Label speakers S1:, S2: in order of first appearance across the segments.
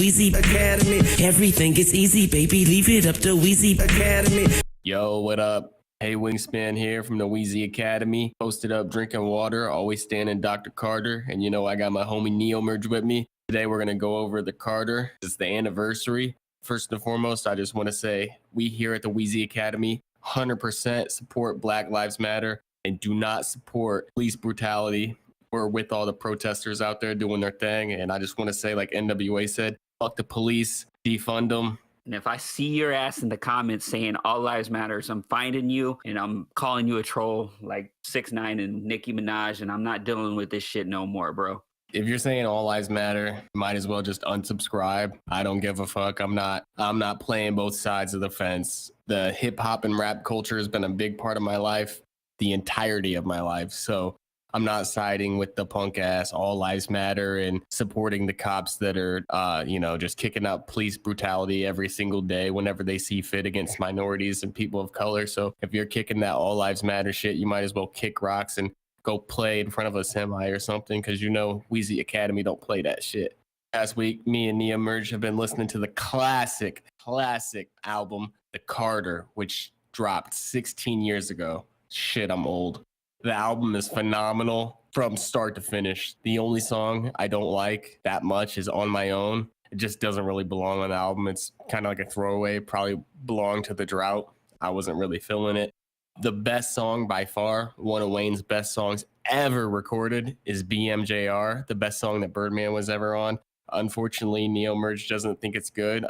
S1: Weezy Academy. Everything is easy, baby. Leave it up to Weezy Academy.
S2: Yo, what up? Hey, Wingspan here from the Weezy Academy. Posted up drinking water, always standing Dr. Carter. And you know, I got my homie Neo Merge with me. Today, we're going to go over the Carter. It's the anniversary. First and foremost, I just want to say we here at the Weezy Academy 100% support Black Lives Matter and do not support police brutality. We're with all the protesters out there doing their thing. And I just want to say, like NWA said, fuck the police, defund them.
S3: And if I see your ass in the comments saying all lives matters, I'm finding you and I'm calling you a troll like 6ix9ine and Nicki Minaj, and I'm not dealing with this shit no more, bro.
S2: If you're saying all lives matter, might as well just unsubscribe. I don't give a fuck. I'm not playing both sides of the fence. The hip hop and rap culture has been a big part of my life, the entirety of my life. So I'm not siding with the punk ass all lives matter and supporting the cops that are, just kicking out police brutality every single day whenever they see fit against minorities and people of color. So if you're kicking that all lives matter shit, you might as well kick rocks and go play in front of a semi or something, because you know Weezy Academy don't play that shit. Last week, me and Nia Merge have been listening to the classic album, The Carter, which dropped 16 years ago. Shit, I'm old. The album is phenomenal from start to finish. The only song I don't like that much is On My Own. It just doesn't really belong on the album. It's kind of like a throwaway, probably belonged to the drought. I wasn't really feeling it. The best song by far, one of Wayne's best songs ever recorded, is BMJR, the best song that Birdman was ever on. Unfortunately, Neo Merge doesn't think it's good.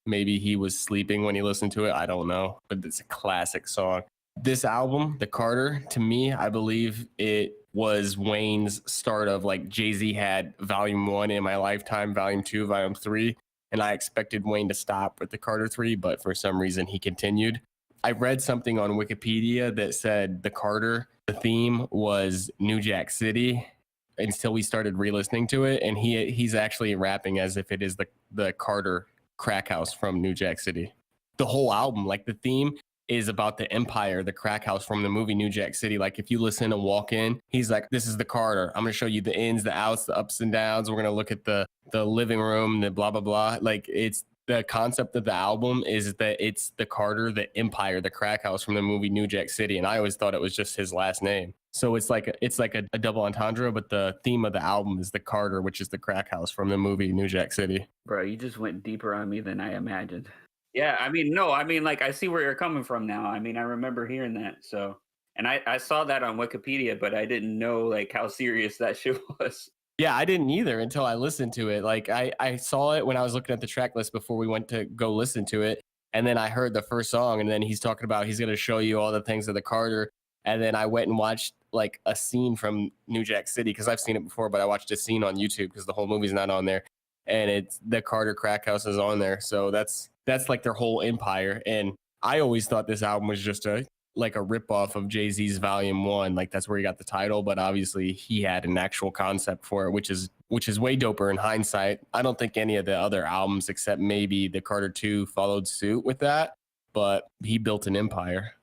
S2: Maybe he was sleeping when he listened to it. I don't know, but it's a classic song. This album, The Carter, to me, I believe it was Wayne's start of like Jay-Z had Volume 1 in my lifetime, Volume 2, Volume 3, and I expected Wayne to stop with The Carter 3, but for some reason he continued. I read something on Wikipedia that said The Carter, the theme was New Jack City until we started re-listening to it, and he's actually rapping as if it is the Carter crack house from New Jack City. The whole album, like the theme, is about the empire, the crack house from the movie New Jack City. Like if you listen and walk in, he's like, this is the Carter. I'm going to show you the ins, the outs, the ups and downs. We're going to look at the living room, the blah, blah, blah. Like it's the concept of the album is that it's the Carter, the empire, the crack house from the movie New Jack City. And I always thought it was just his last name. So it's like a double entendre, but the theme of the album is the Carter, which is the crack house from the movie New Jack City.
S3: Bro, you just went deeper on me than I imagined. Yeah, like I see where you're coming from now. I mean, I remember hearing that. So, and I saw that on Wikipedia, but I didn't know like how serious that shit was.
S2: Yeah, I didn't either until I listened to it. Like I saw it when I was looking at the track list before we went to go listen to it. And then I heard the first song, and then he's talking about he's going to show you all the things of the Carter. And then I went and watched like a scene from New Jack City, because I've seen it before, but I watched a scene on YouTube because the whole movie's not on there. And it's the Carter crack house is on there. So that's like their whole empire. And I always thought this album was just a ripoff of Jay-Z's Volume 1. Like that's where he got the title, but obviously he had an actual concept for it, which is way doper in hindsight. I don't think any of the other albums except maybe the Carter 2 followed suit with that, but he built an empire.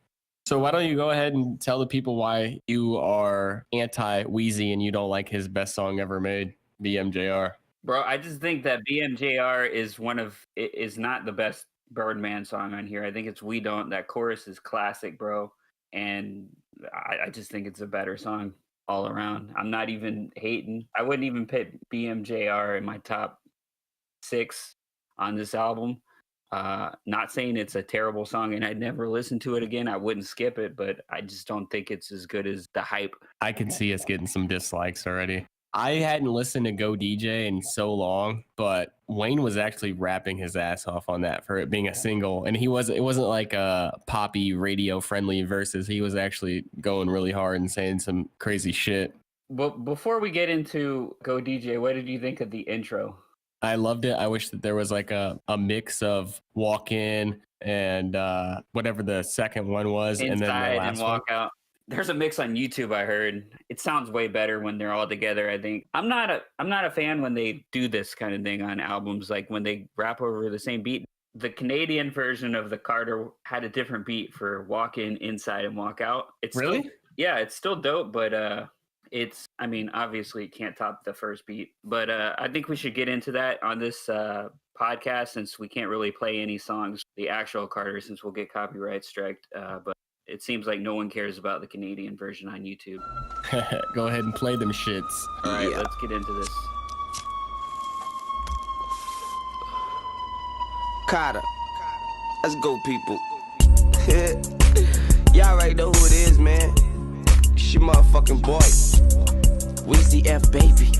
S2: So why don't you go ahead and tell the people why you are anti-Weezy and you don't like his best song ever made, BMJR?
S3: Bro, I just think that BMJR is not the best Birdman song on here. I think it's We Don't. That chorus is classic, bro. And I just think it's a better song all around. I'm not even hating. I wouldn't even put BMJR in my top 6 on this album. Not saying it's a terrible song and I'd never listen to it again. I wouldn't skip it, but I just don't think it's as good as the hype.
S2: I can see us getting some dislikes already. I hadn't listened to Go DJ in so long, but Wayne was actually rapping his ass off on that for it being a single. And it wasn't like a poppy radio friendly verses. He was actually going really hard and saying some crazy shit.
S3: But before we get into Go DJ, what did you think of the intro?
S2: I loved it. I wish that there was like a mix of Walk In and whatever the second one was.
S3: Inside
S2: and then the last
S3: and Walk Out. There's a mix on YouTube, I heard. It sounds way better when they're all together, I think. I'm not a fan when they do this kind of thing on albums, like when they rap over the same beat. The Canadian version of the Carter had a different beat for Walk In, Inside, and Walk Out. It's
S2: really?
S3: It's still dope, but obviously it can't top the first beat. But I think we should get into that on this podcast since we can't really play any songs, the actual Carter, since we'll get copyright striked. But it seems like no one cares about the Canadian version on YouTube.
S2: Go ahead and play them shits.
S3: All right, let's get into this.
S4: Carter. Let's go, people. Y'all already know who it is, man. It's your motherfucking boy. Weezy F, baby.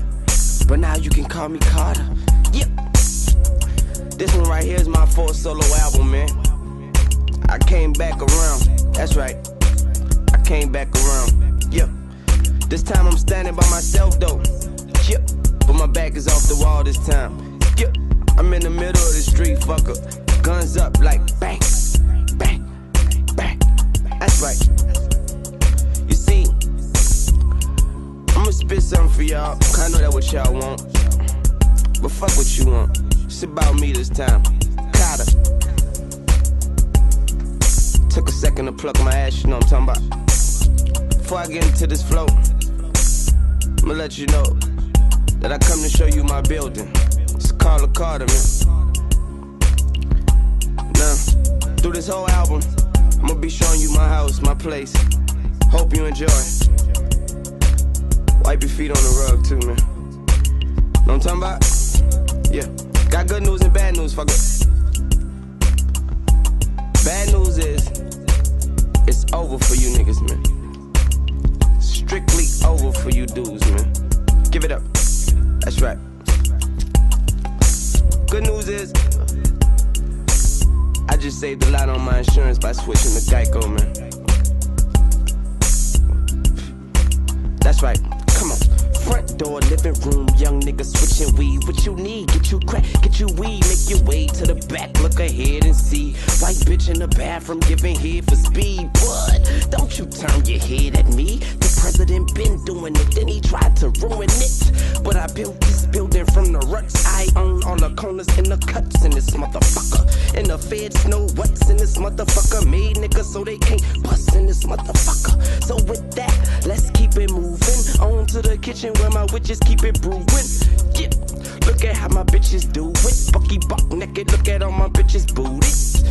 S4: But now you can call me Carter. Yep. This one right here is my fourth solo album, man. I came back around. That's right. I came back around. Yep. This time I'm standing by myself, though. Yep. But my back is off the wall this time. Yep. I'm in the middle of the street, fucker. Guns up like bang, bang, bang. That's right. You see, I'ma spit something for y'all. I know that what y'all want. But fuck what you want. It's about me this time. Carter. Took a second to pluck my ass, you know what I'm talking about. Before I get into this flow, I'ma let you know that I come to show you my building. It's called a Carter, man. Now, through this whole album, I'ma be showing you my house, my place. Hope you enjoy. Wipe your feet on the rug too, man. Know what I'm talking about? Yeah. Got good news and bad news, fucker. Bad news is, it's over for you niggas, man. Strictly over for you dudes, man. Give it up. That's right. Good news is, I just saved a lot on my insurance by switching to Geico, man. That's right. Come on. Front door, living room, young nigga switching weed. What you need? Get you crack, get you weed. Make your way to the back, look ahead and see. White bitch in the bathroom giving head for speed. But don't you turn your head at me. The president been doing it, then he tried to ruin it. But I built this building from the ruts. I own all the corners and the cuts in this motherfucker. And the feds know what's in this motherfucker. Made niggas so they can't bust in this motherfucker. So with that, let's keep it moving. On to the kitchen where my witches keep it brewing. Yeah, look at how my bitches do it. Bucky buck naked, look at all my bitches booties.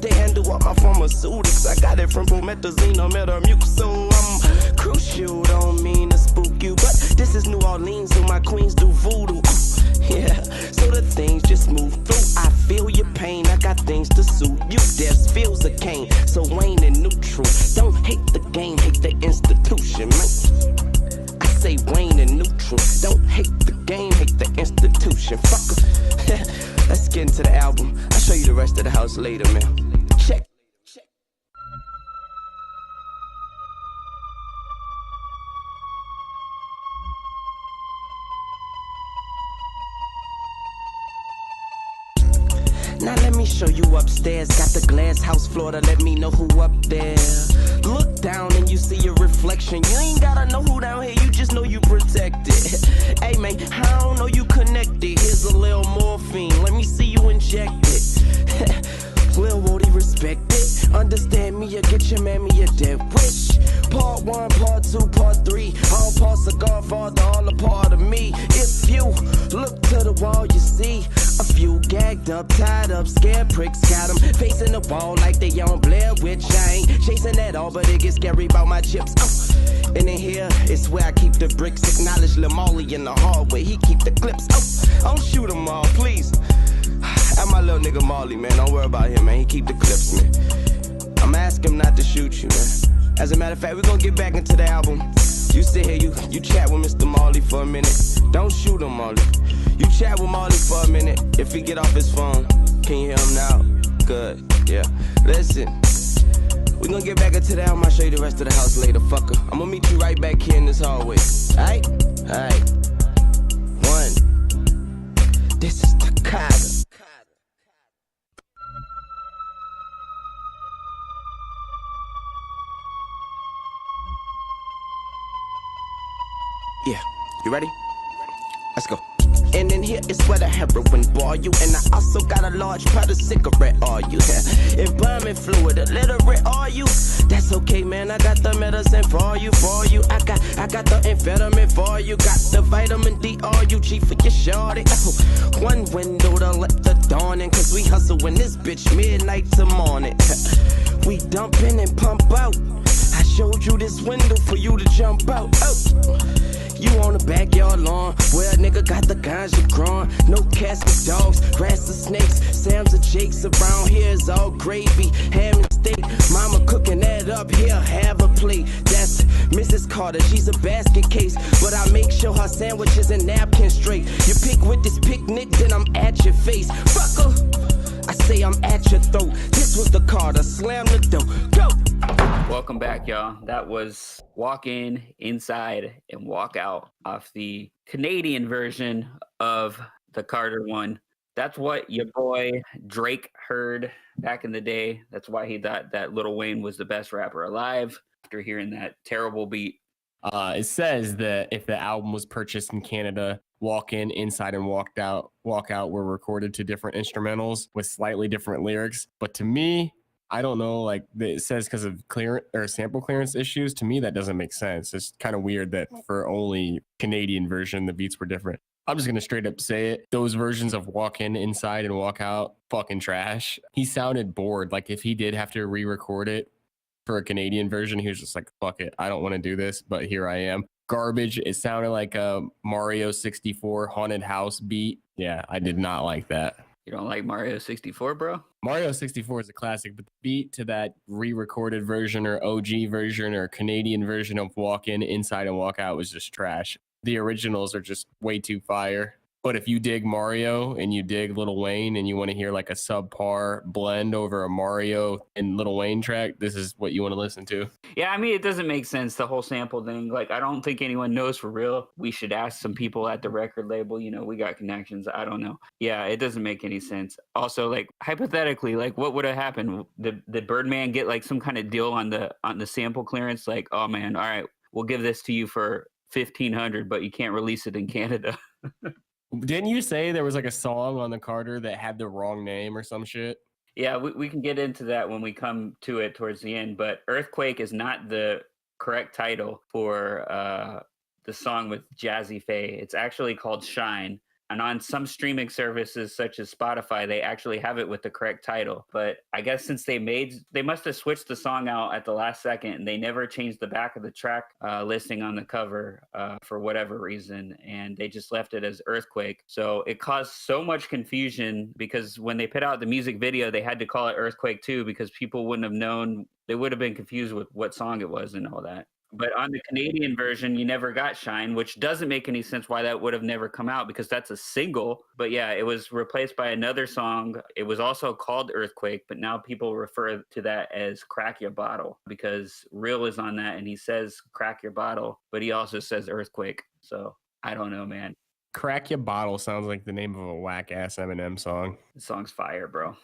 S4: They handle all my pharmaceutics. I got it from promethazine or metamucil. So I'm crucial, don't mean to spook you, but this is New Orleans, so my queens do voodoo. Yeah, so the things just move through. I feel your pain, I got things to soothe you. There's feels of cane, so Wayne and neutral. Don't hate the game, hate the institution, man. I say Wayne and neutral. Don't hate the game, hate the institution. Fucker. Let's get into the album. I'll show you the rest of the house later, man. Check. Now let me show you upstairs. Got the glass house floor to let me know who up there. Look down and you see your reflection. You ain't gotta know who down here, you just know you protected. Hey man, I don't know you connected. Here's a little morphine, let me see you inject it. Lil Wody respect it. Understand me or get your mammy a dead wish. Part 1, part 2, part 3. All parts of Godfather, all a part of me. If you look to the wall, you see a few gagged up, tied up, scared pricks. Got them facing the wall like they on Blair Witch. I ain't chasing that all, but it gets scary about my chips. And in here, it's where I keep the bricks. Acknowledge Lil Molly in the hallway, he keep the clips. Don't shoot them all, please. I'm my little nigga Molly, man. Don't worry about him, man. He keep the clips, man. I'ma ask him not to shoot you, man. As a matter of fact, we're gonna get back into the album. You sit here, you chat with Mr. Molly for a minute. Don't shoot him, Molly. You chat with Molly for a minute. If he get off his phone, can you hear him now? Good, yeah. Listen, we're gonna get back into the album. I'll show you the rest of the house later, fucker. I'm gonna meet you right back here in this hallway. Alright? Alright. 1. This is the Carter. Yeah, you ready? Let's go. And in here is where the heroin bar you. And I also got a large pot of cigarette, are you? Embalming fluid, illiterate, are you? That's okay, man, I got the medicine for you, for you. I got the amphetamine for you. Got the vitamin D, R-U-G for your shorty. One window to let the dawn in, cause we hustle in this bitch midnight to morning. We dump in and pump out. I showed you this window for you to jump out. Oh. You on the backyard lawn, where a nigga got the ganja growing. No cats with dogs, grass and snakes, Sam's and Jakes. Around here is all gravy, ham and steak. Mama cooking that up, here, have a plate. That's Mrs. Carter, she's a basket case. But I make sure her sandwiches and napkins straight. You pick with this picnic, then I'm at your face. Fucker, I say I'm at your throat. This was the Carter, slam the door, go!
S3: Welcome back, y'all. That was Walk In, Inside, and Walk Out off the Canadian version of the Carter one. That's what your boy Drake heard back in the day. That's why he thought that Lil Wayne was the best rapper alive after hearing that terrible beat.
S2: It says that if the album was purchased in Canada, Walk In, Inside, and Walk Out were recorded to different instrumentals with slightly different lyrics. But to me, I don't know, like it says because of clearance or sample clearance issues. To me, that doesn't make sense. It's kind of weird that for only Canadian version, the beats were different. I'm just going to straight up say it. Those versions of Walk In, Inside, and Walk Out, fucking trash. He sounded bored. Like if he did have to re-record it for a Canadian version, he was just like, fuck it. I don't want to do this, but here I am. Garbage. It sounded like a Mario 64 haunted house beat. Yeah, I did not like that.
S3: You don't like Mario 64, bro?
S2: Mario 64 is a classic, but the beat to that re-recorded version or OG version or Canadian version of Walk In, Inside, and Walk Out was just trash. The originals are just way too fire. But if you dig Mario and you dig Lil Wayne and you want to hear like a subpar blend over a Mario and Lil Wayne track, this is what you want to listen to.
S3: Yeah, I mean, it doesn't make sense, the whole sample thing. Like, I don't think anyone knows for real. We should ask some people at the record label. You know, we got connections. I don't know. Yeah, it doesn't make any sense. Also, like, hypothetically, like, what would have happened? Did Birdman get like some kind of deal on the sample clearance? Like, oh man, all right, we'll give this to you for $1,500, but you can't release it in Canada.
S2: Didn't you say there was like a song on the Carter that had the wrong name or some shit?
S3: Yeah, we can get into that when we come to it towards the end, but Earthquake is not the correct title for the song with Jazzy Faye. It's actually called Shine. And on some streaming services such as Spotify, they actually have it with the correct title. But I guess since they must have switched the song out at the last second, and they never changed the back of the track listing on the cover for whatever reason. And they just left it as Earthquake. So it caused so much confusion because when they put out the music video, they had to call it Earthquake 2 because people wouldn't have known. They would have been confused with what song it was and all that. But on the Canadian version, you never got Shine, which doesn't make any sense why that would have never come out because that's a single. But yeah, it was replaced by another song. It was also called Earthquake, but now people refer to that as Crack Your Bottle because Real is on that and he says Crack Your Bottle, but he also says Earthquake. So I don't know, man.
S2: Crack Your Bottle sounds like the name of a whack-ass Eminem song.
S3: The song's fire, bro.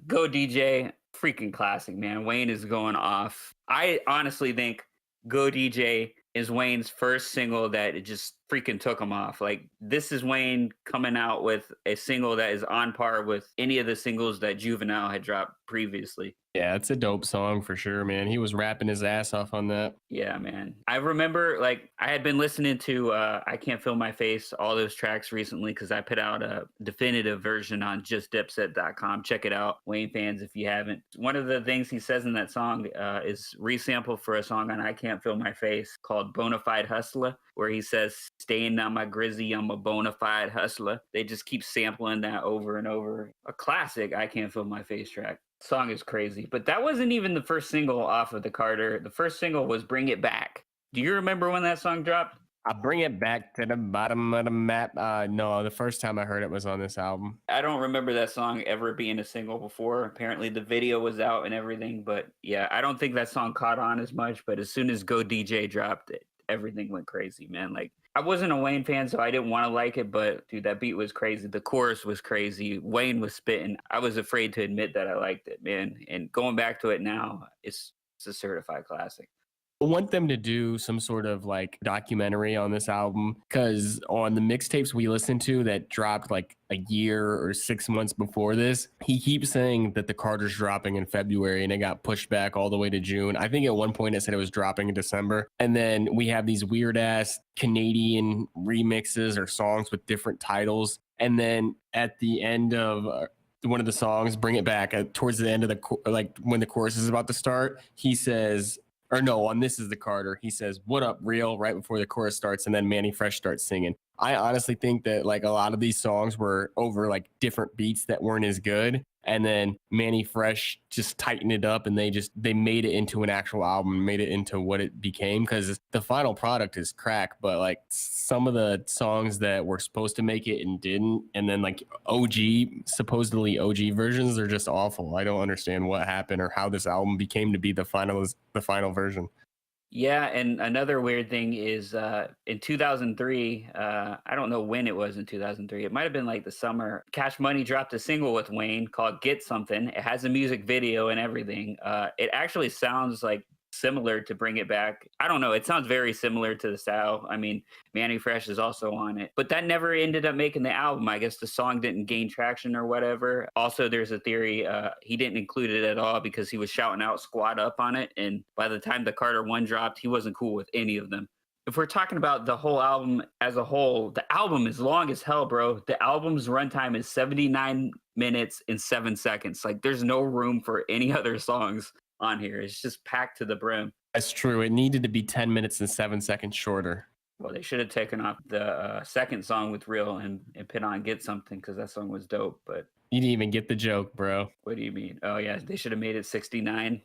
S3: Go DJ, freaking classic, man. Wayne is going off. I honestly think Go DJ is Wayne's first single that it just freaking took him off. Like, this is Wayne coming out with a single that is on par with any of the singles that Juvenile had dropped previously.
S2: Yeah, it's a dope song for sure, man. He was rapping his ass off on that.
S3: Yeah, man. I remember, like, I had been listening to I Can't Feel My Face, all those tracks recently, because I put out a definitive version on justdipset.com. Check it out, Wayne fans, if you haven't. One of the things he says in that song is resampled for a song on I Can't Feel My Face called Bonafide Hustler, where he says, staying on my grizzy, I'm a bona fide hustler. They just keep sampling that over and over. A classic I Can't Feel My Face track. Song is crazy, but that wasn't even the first single off of the Carter. The first single was Bring It Back. Do you remember when that song dropped?
S2: I bring it back to the bottom of the map. No, the first time I heard it was on this album.
S3: I don't remember that song ever being a single before. Apparently the video was out and everything, but yeah, I don't think that song caught on as much, but as soon as Go DJ dropped it, everything went crazy, man. Like, I wasn't a Wayne fan, so I didn't want to like it, but dude, that beat was crazy. The chorus was crazy. Wayne was spitting. I was afraid to admit that I liked it, man. And going back to it now, it's a certified classic.
S2: I want them to do some sort of like documentary on this album, because on the mixtapes we listened to that dropped like a year or 6 months before this, he keeps saying that the Carter's dropping in February and it got pushed back all the way to June. I think at one point it said it was dropping in December. And then we have these weird ass Canadian remixes or songs with different titles. And then at the end of one of the songs, Bring It Back, towards the end of like when the chorus is about to start, he says, or no, on This Is the Carter, he says, "What up, real?" right before the chorus starts, and then Manny Fresh starts singing. I honestly think that like a lot of these songs were over like different beats that weren't as good, and then Manny Fresh just tightened it up, and they made it into an actual album, made it into what it became, because the final product is crack, but like some of the songs that were supposed to make it and didn't, and then like supposedly OG versions are just awful. I don't understand what happened or how this album became to be the final version.
S3: Yeah, and another weird thing is in 2003, I don't know when it was in 2003. It might have been like the summer. Cash Money dropped a single with Wayne called Get Something. It has a music video and everything. It actually sounds like similar to Bring It Back. I don't know. It sounds very similar to the style. I mean, Manny Fresh is also on it, but that never ended up making the album. I guess the song didn't gain traction or whatever. Also, there's a theory he didn't include it at all because he was shouting out Squad Up on it. And by the time the Carter 1 dropped, he wasn't cool with any of them. If we're talking about the whole album as a whole, the album is long as hell, bro. The album's runtime is 79 minutes and 7 seconds. Like, there's no room for any other songs on here. It's just packed to the brim.
S2: That's true. It needed to be 10 minutes and 7 seconds shorter.
S3: Well, they should have taken off the second song with Real and put on Get Something, because that song was dope. But
S2: you didn't even get the joke, bro.
S3: What do you mean? Oh, yeah, they should have made it 69.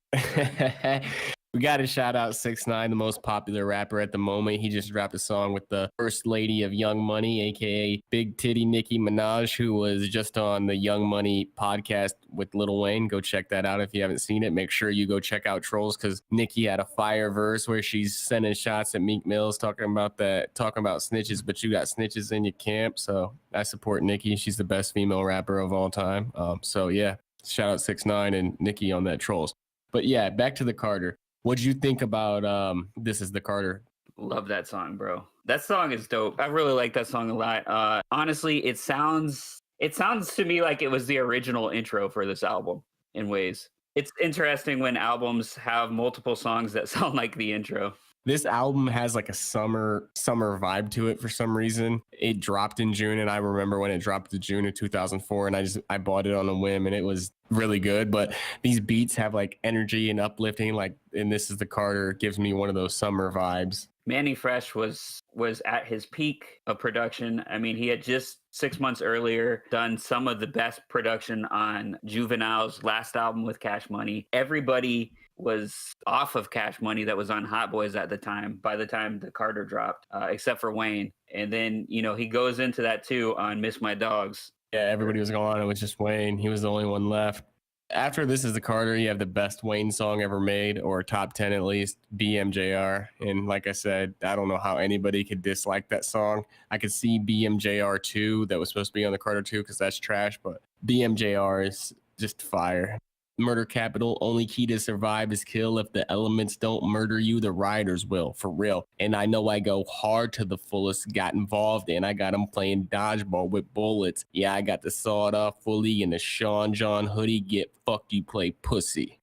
S2: We got to shout out 6ix9ine, the most popular rapper at the moment. He just dropped a song with the first lady of Young Money, aka Big Titty Nicki Minaj, who was just on the Young Money podcast with Lil Wayne. Go check that out if you haven't seen it. Make sure you go check out Trolls, because Nicki had a fire verse where she's sending shots at Meek Mills, talking about snitches, but you got snitches in your camp. So I support Nicki. She's the best female rapper of all time. So yeah, shout out 6ix9ine and Nicki on that Trolls. But yeah, back to the Carter. What'd you think about This Is the Carter?
S3: Love that song, bro. That song is dope. I really like that song a lot. Honestly, it sounds to me like it was the original intro for this album in ways. It's interesting when albums have multiple songs that sound like the intro.
S2: This album has like a summer vibe to it for some reason. It dropped in June, and I remember when it dropped in June of 2004, and I bought it on a whim, and it was really good. But these beats have like energy and uplifting, like, and This Is the Carter gives me one of those summer vibes.
S3: Manny Fresh was at his peak of production. I mean, he had just 6 months earlier done some of the best production on Juvenile's last album with Cash Money. Everybody was off of Cash Money that was on Hot Boys at the time, by the time the Carter dropped, except for Wayne. And then, he goes into that too on Miss My Dogs.
S2: Yeah, everybody was gone. It was just Wayne. He was the only one left. After This Is the Carter, you have the best Wayne song ever made, or top 10 at least, BMJR. And like I said, I don't know how anybody could dislike that song. I could see BMJR 2 that was supposed to be on the Carter 2 because that's trash, but BMJR is just fire. Murder capital, only key to survive is kill. If the elements don't murder you, the riders will, for real. And I know I go hard to the fullest, got involved, and I got them playing dodgeball with bullets. Yeah, I got the sawed off fully in the Sean John hoodie, get fucked, you play pussy.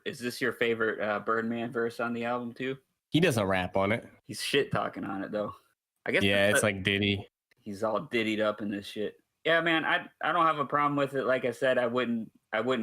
S3: Is this your favorite Birdman verse on the album too?
S2: He doesn't rap on it.
S3: He's shit talking on it though. I guess.
S2: Yeah, it's like Diddy.
S3: He's all diddied up in this shit. Yeah, man, I don't have a problem with it. Like I said, I wouldn't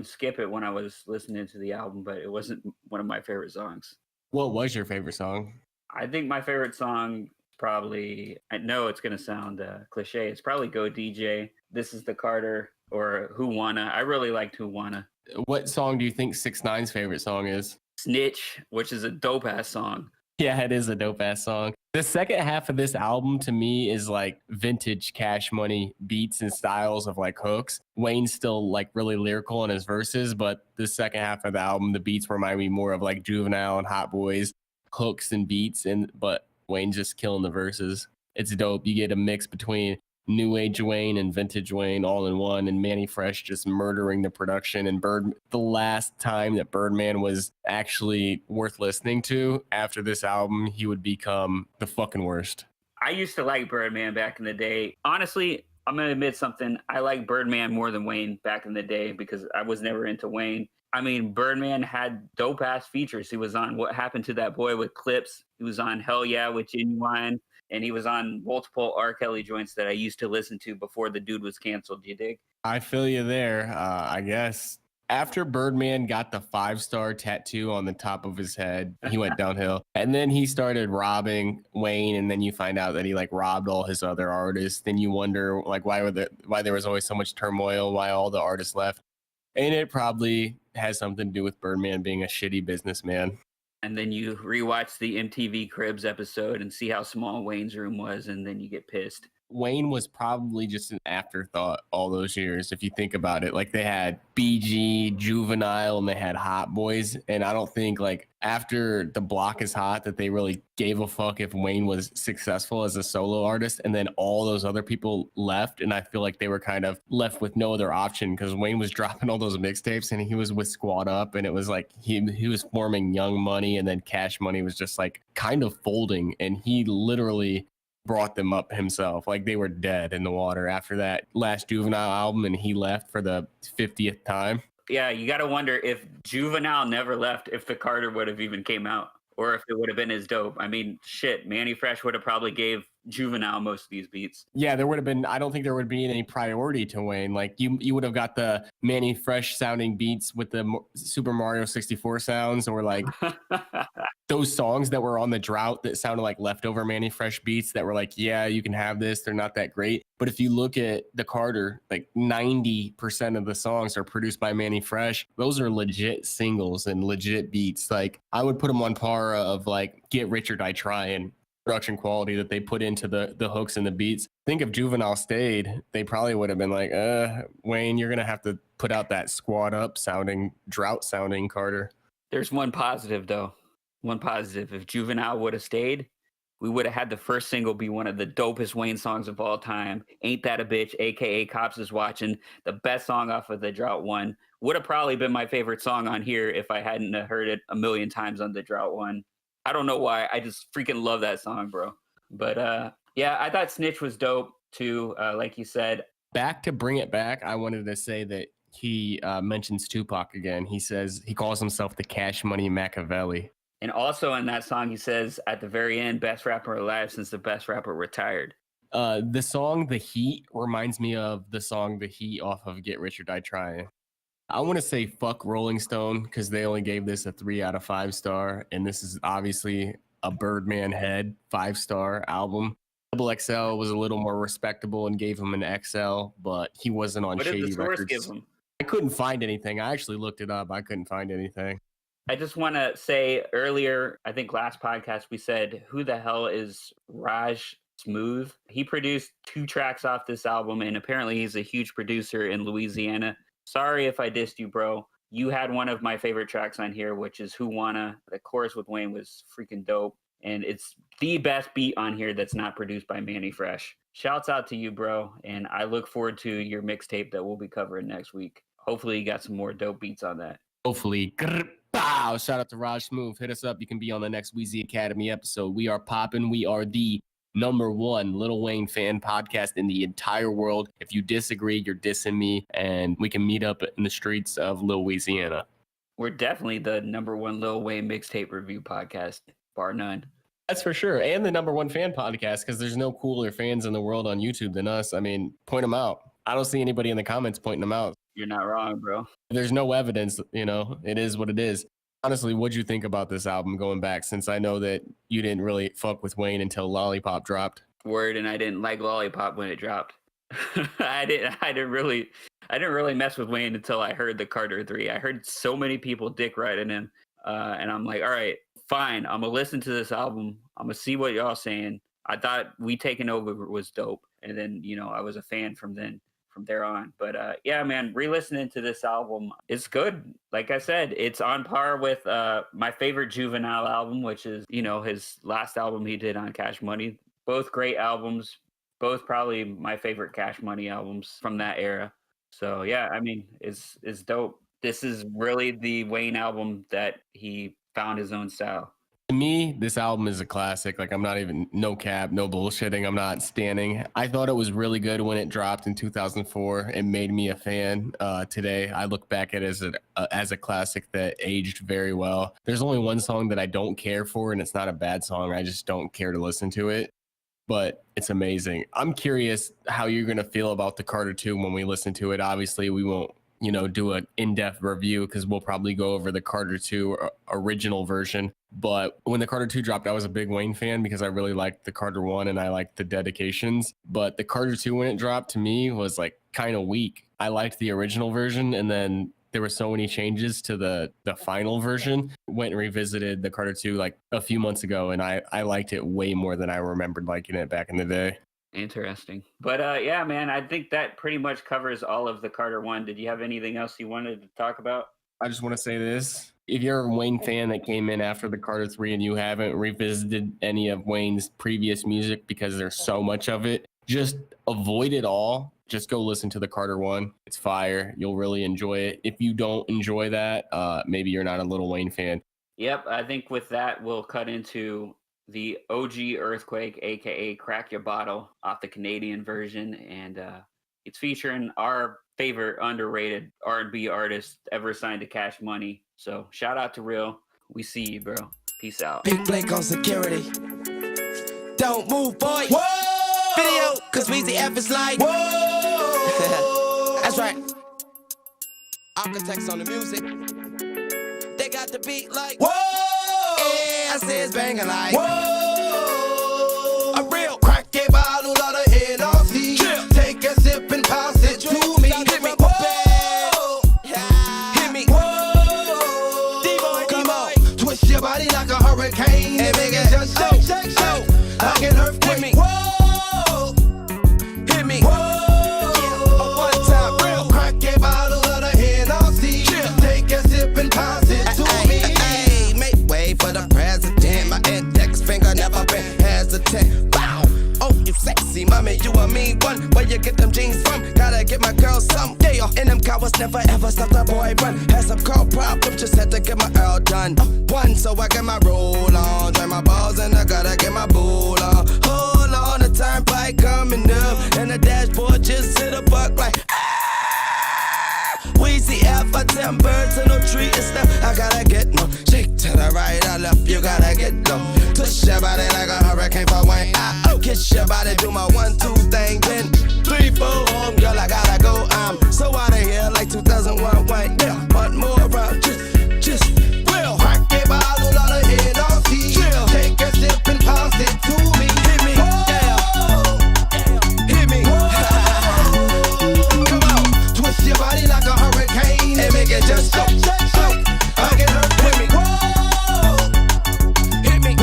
S3: skip it when I was listening to the album, but it wasn't one of my favorite songs.
S2: What was your favorite song?
S3: I think my favorite song probably, I know it's going to sound cliche, it's probably Go DJ, This Is the Carter, or Who Wanna. I really liked Who Wanna.
S2: What song do you think 6ix9ine's favorite song is?
S3: Snitch, which is a dope ass song.
S2: Yeah, it is a dope ass song. The second half of this album to me is like vintage Cash Money beats and styles of like hooks. Wayne's still like really lyrical in his verses, but the second half of the album, the beats remind me more of like Juvenile and Hot Boys, hooks and beats, but Wayne's just killing the verses. It's dope. You get a mix between New Age Wayne and Vintage Wayne all in one, and Manny Fresh just murdering the production. And the last time that Birdman was actually worth listening to after this album, he would become the fucking worst.
S3: I used to like Birdman back in the day. Honestly, I'm going to admit something. I like Birdman more than Wayne back in the day because I was never into Wayne. I mean, Birdman had dope ass features. He was on What Happened to That Boy with Clips. He was on Hell Yeah with Genuine. And he was on multiple R. Kelly joints that I used to listen to before the dude was canceled. You dig?
S2: I feel you there. I guess after Birdman got the 5-star tattoo on the top of his head, he went downhill. And then he started robbing Wayne, and then you find out that he like robbed all his other artists. Then you wonder like why there was always so much turmoil, why all the artists left. And it probably has something to do with Birdman being a shitty businessman.
S3: And then you rewatch the MTV Cribs episode and see how small Wayne's room was, and then you get pissed.
S2: Wayne was probably just an afterthought all those years, if you think about it. Like they had BG, Juvenile, and they had Hot Boys. And I don't think like after The Block is Hot that they really gave a fuck if Wayne was successful as a solo artist. And then all those other people left. And I feel like they were kind of left with no other option because Wayne was dropping all those mixtapes and he was with Squad Up. And it was like he was forming Young Money, and then Cash Money was just like kind of folding. And he literally brought them up himself. Like they were dead in the water after that last Juvenile album, and he left for the 50th time.
S3: Yeah, you got to wonder if Juvenile never left, if the Carter would have even came out, or if it would have been as dope. I mean, shit, Manny Fresh would have probably gave Juvenile most of these beats.
S2: Yeah, there would have been, I don't think there would be any priority to Wayne. Like you would have got the Manny Fresh sounding beats with the Super Mario 64 sounds, or like those songs that were on the drought that sounded like leftover Manny Fresh beats that were like, yeah, you can have this. They're not that great. But if you look at the Carter, like 90% of the songs are produced by Manny Fresh. Those are legit singles and legit beats. Like I would put them on par of like Get Rich or Die Trying production quality that they put into the hooks and the beats. I think if Juvenile stayed, they probably would have been like, Wayne, you're going to have to put out that Squad Up sounding, drought sounding Carter.
S3: There's one positive though. One positive. If Juvenile would have stayed, we would have had the first single be one of the dopest Wayne songs of all time. Ain't That a Bitch, aka Cops Is Watching, the best song off of the Drought One. Would have probably been my favorite song on here if I hadn't heard it a million times on the Drought One. I don't know why. I just freaking love that song, bro. But yeah, I thought Snitch was dope too. Like you said.
S2: Back to Bring It Back, I wanted to say that he mentions Tupac again. He says he calls himself the Cash Money Machiavelli.
S3: And also in that song, he says at the very end, best rapper alive since the best rapper retired.
S2: The song The Heat reminds me of the song The Heat off of Get Rich or Die Trying. I want to say fuck Rolling Stone because they only gave this a 3 out of 5 star. And this is obviously a Birdman head 5-star album. Double XL was a little more respectable and gave him an XL, but he wasn't on Shady Records. What did the source give him? I couldn't find anything. I actually looked it up. I couldn't find anything.
S3: I just want to say earlier, I think last podcast, we said, who the hell is Raj Smooth? He produced 2 tracks off this album, and apparently he's a huge producer in Louisiana. Sorry if I dissed you, bro. You had one of my favorite tracks on here, which is Who Wanna. The chorus with Wayne was freaking dope, and it's the best beat on here that's not produced by Manny Fresh. Shouts out to you, bro, and I look forward to your mixtape that we'll be covering next week. Hopefully you got some more dope beats on that.
S2: Hopefully. Bow! Shout out to Raj Smooth. Hit us up. You can be on the next Weezy Academy episode. We are popping. We are the #1 Lil Wayne fan podcast in the entire world. If you disagree, you're dissing me, and we can meet up in the streets of Louisiana.
S3: We're definitely the #1 Lil Wayne mixtape review podcast, bar none.
S2: That's for sure. And the #1 fan podcast, because there's no cooler fans in the world on YouTube than us. I mean, point them out. I don't see anybody in the comments pointing them out.
S3: You're not wrong, bro.
S2: There's no evidence, it is what it is. Honestly, what'd you think about this album going back, since I know that you didn't really fuck with Wayne until Lollipop dropped?
S3: Word, and I didn't like Lollipop when it dropped. I didn't really mess with Wayne until I heard the Carter 3. I heard so many people dick riding him, and I'm like, all right, fine. I'm gonna listen to this album. I'm gonna see what y'all saying. I thought We Taking Over was dope, and then I was a fan from there on. But yeah, man, re-listening to this album, it's good. Like I said, it's on par with my favorite Juvenile album, which is his last album he did on Cash Money. Both great albums, both probably my favorite Cash Money albums from that era. So yeah, I mean, it's dope. This is really the Wayne album that he found his own style.
S2: To me, this album is a classic. Like, I'm not even, no cap, no bullshitting. I'm not standing. I thought it was really good when it dropped in 2004. It made me a fan. Today, I look back at it as a classic that aged very well. There's only one song that I don't care for, and it's not a bad song. I just don't care to listen to it. But it's amazing. I'm curious how you're going to feel about the Carter 2 when we listen to it. Obviously, we won't, do an in-depth review because we'll probably go over the Carter 2 original version. But when the Carter 2 dropped, I was a big Wayne fan because I really liked the Carter 1 and I liked the dedications. But the Carter 2, when it dropped, to me was like kind of weak. I liked the original version, and then there were so many changes to the final version. Went and revisited the Carter 2 like a few months ago, and I liked it way more than I remembered liking it back in the day.
S3: Interesting. But yeah, man, I think that pretty much covers all of the Carter 1. Did you have anything else you wanted to talk about?
S2: I just want to say this. If you're a Wayne fan that came in after the Carter 3 and you haven't revisited any of Wayne's previous music because there's so much of it, just avoid it all. Just go listen to the Carter 1. It's fire. You'll really enjoy it. If you don't enjoy that, maybe you're not a Lil Wayne fan.
S3: Yep, I think with that, we'll cut into the OG Earthquake, a.k.a. Crack Your Bottle, off the Canadian version. And it's featuring our favorite underrated R&B artist ever signed to Cash Money. So shout out to Real. We see you, bro. Peace out.
S4: Big Blake on security. Don't move, boy. Whoa! Video, cause Weezy F is like, whoa! That's right. Architects on the music. They got the beat like, whoa! Yeah, I say it's banging like, whoa! A real crack a bottle of the NRC. Chill. Take a sip and pass it to me. Hit me, whoa! Hit me, whoa! D-boy, come on. Twist your body like a hurricane and make it just shake, shake, shake. Like an earthquake. Hit me, whoa! Hit me, whoa! One time, real crack a bottle of the NRC. Chill. Take a sip and pass it to me. Make way for the president. My index finger never been hesitant. Bow. Oh, you sexy mommy, you a mean one. Where you get them jeans from? Gotta get my girl some. Yeah, and them cowards never ever stop the boy run. Had some car problem, just had to get my Earl done. One, so I get my roll on. Drain my balls and I gotta get my bull on. Hold on, the turnpike coming up. And the dashboard just hit a buck like, Weezy F, I tell birds and no tree and stuff. I gotta get no. Shake to the right or left, you gotta get low. Twist your body like a hurricane for Wayne. Kiss your body, do my 1, 2 thing. Then 3, 4, home, girl, I gotta go. I'm so out of here like 2001 Wayne. Yeah, but more around, just real. Crack a bottle of the NRC. Chill. Take a sip and pass it to me. Hit me, yeah. Hit me. Come on, twist your body like a hurricane and make it just shake, shake, shake. I get hurt with me. Hit me.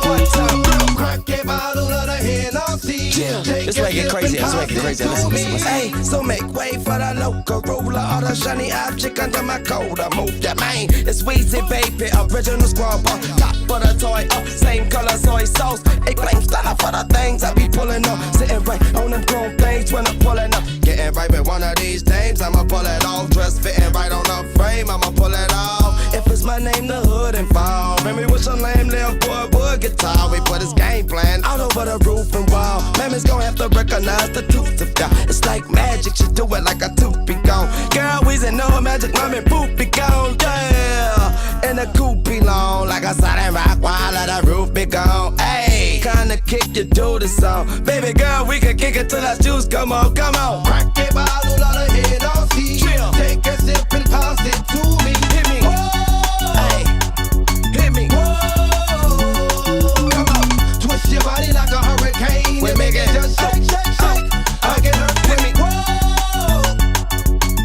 S4: One time, real. Crack a bottle of the NRC. Chill. Let's make it crazy. Let's make it crazy. Listen. Hey, so make way for the local ruler or the shiny object under my coat. I move that man. It's Weezy, baby. Original squad ball. Top of the toy. Same color soy sauce. A blank style for the things I be pulling up. Sitting right on them grown things when I'm pulling up. Getting right with one of these dames. I'ma pull it off. Dress fitting right on the frame. I'ma pull it off. If it's my name, the hood and fall. Remember with your lame little boy, wood guitar. We put his game plan out over the roof and wall. Mammy's gonna have to recognize the truth of God. It's like magic, she do it like a tooth be gone. Girl, Weezy, no magic, mommy, poop be gone, yeah. And the coupe be long, like a solid rock while the roof be gone. Ayy, kinda kick you do the song. Baby girl, we can kick it till that juice come on, come on. Crack a bottle of the NRC. Chill. Take a sip and pass it to me. Hit me. Ayy, hit me. Come on, twist your body like a hurricane. We make it just shake, shake, shake. I get hurt with me.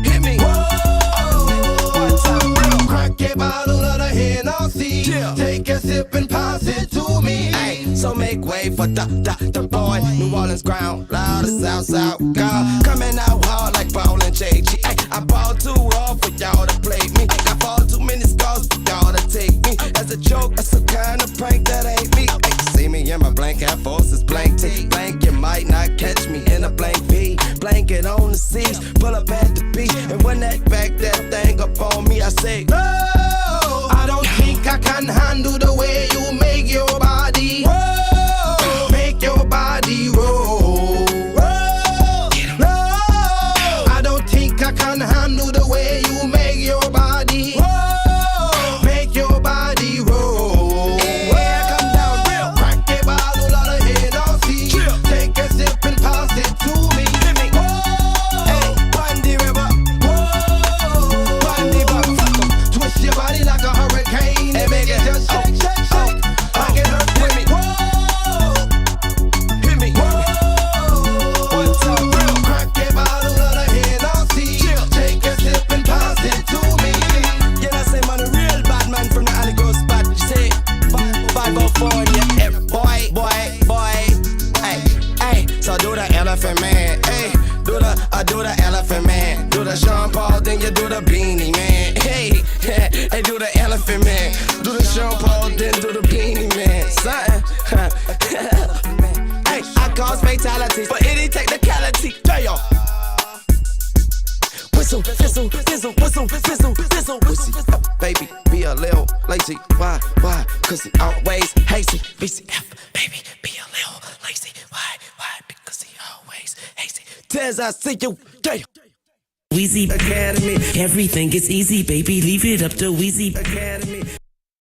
S4: Hit me. One time, real. Crack a bottle of the NRC. Chill. Take a sip and pass it to me. Ay, so make way for the boy. New Orleans ground, loud as South girl. Coming out hard like ball and JG. Ay, I ball too hard for y'all to play me. I fall too many scars for y'all to take me. As a joke, that's some kind of prank that ain't me. Ay, see me in my blank Air Forces, blank tee, blank When that back that thing up on me, I say, no, I don't think I can handle the way you make your body roll. Make your body roll. No, I don't think I can handle the way you make your body roll. Make your body roll. Yeah, come down real. Crack the bottle out of head on sea. Take a sip and pass it to me. Hey, Bundy River. Bundy River. Twist your body like a hurricane. Hey, make it just shake, shake, shake. I get hurt with me. Hit me. What's up, real? Crack the bottle out of head on sea. Take a sip and pass it to me. Yeah, I say, man, a real bad man from the alley goes bad. You say, 504, yeah, boy. Hey, hey, so do the elephant man. Hey, do the elephant man. Do the Sean Paul, then you do the beanie man. Hey, hey, do the elephant man. Do the Sean Paul, then do the beanie man. Something. Hey, I cause fatalities, but it ain't technicality. Damn. Whistle, whistle, whistle, whistle, whistle, whistle, whistle. Baby, be a little lazy. Why? Cause he always hazy. BCF, baby, be a little lazy. Why? Because he always hazy. Tez, I see you. Damn.
S1: Weezy Academy, everything is easy, baby. Leave it up to Weezy Academy.